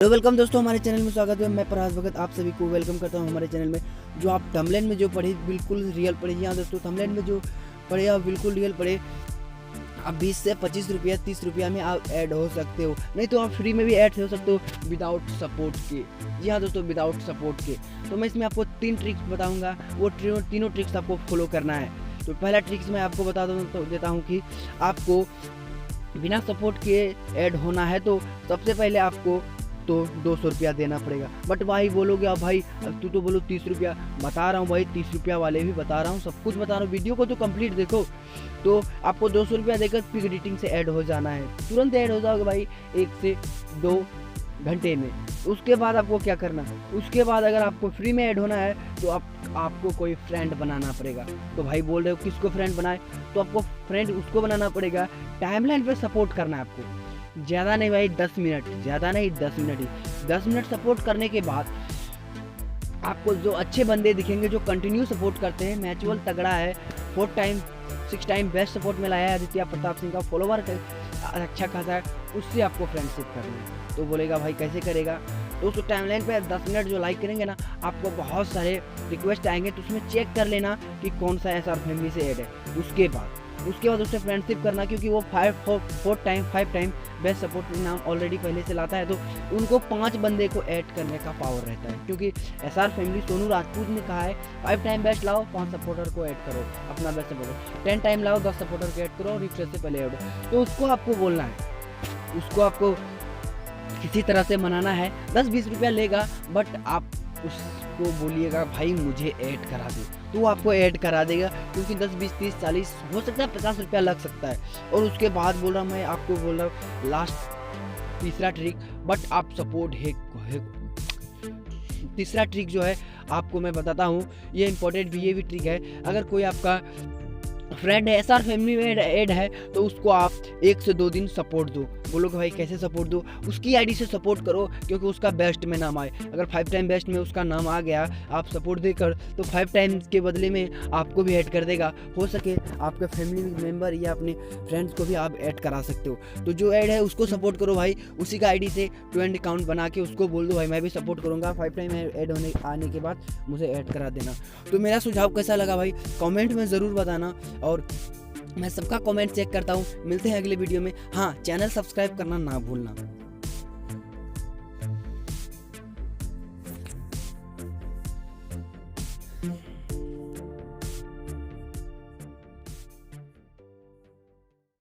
तो वेलकम दोस्तों, हमारे चैनल में स्वागत है। मैं पराज भगत आप सभी को वेलकम करता हूं हमारे चैनल में। जो आप थंबनेल में जो पढ़े बिल्कुल रियल पढ़े। हाँ दोस्तों, थंबनेल में जो पढ़े आप बिल्कुल रियल पढ़े। आप 20 से 25 रुपया 30 रुपया में आप ऐड हो सकते हो, नहीं तो आप फ्री में भी ऐड हो सकते हो विदाउट सपोर्ट के। जी हाँ दोस्तों, विदाउट सपोर्ट के। तो मैं इसमें आपको 3 ट्रिक्स बताऊँगा, वो तीनों ट्रिक्स आपको फॉलो करना है। तो पहला ट्रिक्स मैं आपको बता देता हूँ कि आपको बिना सपोर्ट के ऐड होना है तो सबसे पहले आपको तो 200 रुपया देना पड़ेगा। बट भाई बोलोगे अब भाई तू तो बोलो 30 रुपया, बता रहा हूँ भाई 30 रुपया वाले भी बता रहा हूँ, सब कुछ बता रहा हूँ, वीडियो को तो कंप्लीट देखो। तो आपको 200 रुपया देकर पिक एडिटिंग से ऐड हो जाना है, तुरंत ऐड हो जाओगे भाई 1 से 2 घंटे में। उसके बाद आपको क्या करना, उसके बाद अगर आपको फ्री में ऐड होना है तो आपको कोई फ्रेंड बनाना पड़ेगा। तो भाई बोल रहे हो किसको फ्रेंड बनाए, तो आपको फ्रेंड उसको बनाना पड़ेगा, टाइमलाइन पे सपोर्ट करना है आपको। ज़्यादा नहीं भाई, 10 मिनट, ज़्यादा नहीं 10 मिनट ही। 10 मिनट सपोर्ट करने के बाद आपको जो अच्छे बंदे दिखेंगे जो कंटिन्यू सपोर्ट करते हैं, मैचुअल तगड़ा है, 4 टाइम 6 टाइम बेस्ट सपोर्ट में लाया है, आदित्य प्रताप सिंह का फॉलोवर अच्छा खासा है, उससे आपको फ्रेंडशिप करनी है। तो बोलेगा भाई कैसे करेगा, तो उस टाइमलाइन पे 10 मिनट जो लाइक करेंगे ना, आपको बहुत सारे रिक्वेस्ट आएंगे, तो उसमें चेक कर लेना कि कौन सा SR फैमिली से ऐड है। उसके बाद उससे फ्रेंडशिप करना, क्योंकि वो 5 टाइम बेस्ट सपोर्ट नाम ऑलरेडी पहले से लाता है, तो उनको 5 बंदे को ऐड करने का पावर रहता है। क्योंकि SR फैमिली सोनू राजपूत ने कहा है 5 टाइम बेस्ट लाओ, 5 सपोर्टर को ऐड करो, अपना बेस्ट सपोर्टर 10 टाइम लाओ, 10 सपोर्टर को ऐड करो, रिफ्रेश से पहले ऐड। तो उसको आपको बोलना है, उसको आपको किसी तरह से मनाना है। 10-20 रुपया लेगा, बट आप उसको बोलिएगा भाई मुझे ऐड करा दे, तो वो आपको ऐड करा देगा। क्योंकि 10, 20, 30, 40 हो सकता है 50 रुपया लग सकता है। और उसके बाद बोल रहा मैं आपको बोल रहा हूँ लास्ट तीसरा ट्रिक, बट आप सपोर्ट है। तीसरा ट्रिक जो है आपको मैं बताता हूँ, ये इंपॉर्टेंट भी, ये भी ट्रिक है। अगर कोई आपका फ्रेंड है SR फैमिली में ऐड है, तो उसको आप 1 से 2 दिन सपोर्ट दो। बोलोगे भाई कैसे सपोर्ट दो, उसकी आईडी से सपोर्ट करो, क्योंकि उसका बेस्ट में नाम आए। अगर 5 टाइम बेस्ट में उसका नाम आ गया, आप सपोर्ट देकर, तो 5 टाइम्स के बदले में आपको भी ऐड कर देगा। हो सके आपके फैमिली मेम्बर या अपने फ्रेंड्स को भी आप ऐड करा सकते हो। तो जो ऐड है उसको सपोर्ट करो भाई, उसी का आईडी से ट्रेंड अकाउंट बना के उसको बोल दो भाई मैं भी सपोर्ट करूँगा, 5 टाइम ऐड आने के बाद मुझे ऐड करा देना। तो मेरा सुझाव कैसा लगा भाई कमेंट में ज़रूर बताना, और मैं सबका कमेंट चेक करता हूँ। मिलते हैं अगले वीडियो में। हाँ, चैनल सब्सक्राइब करना ना भूलना।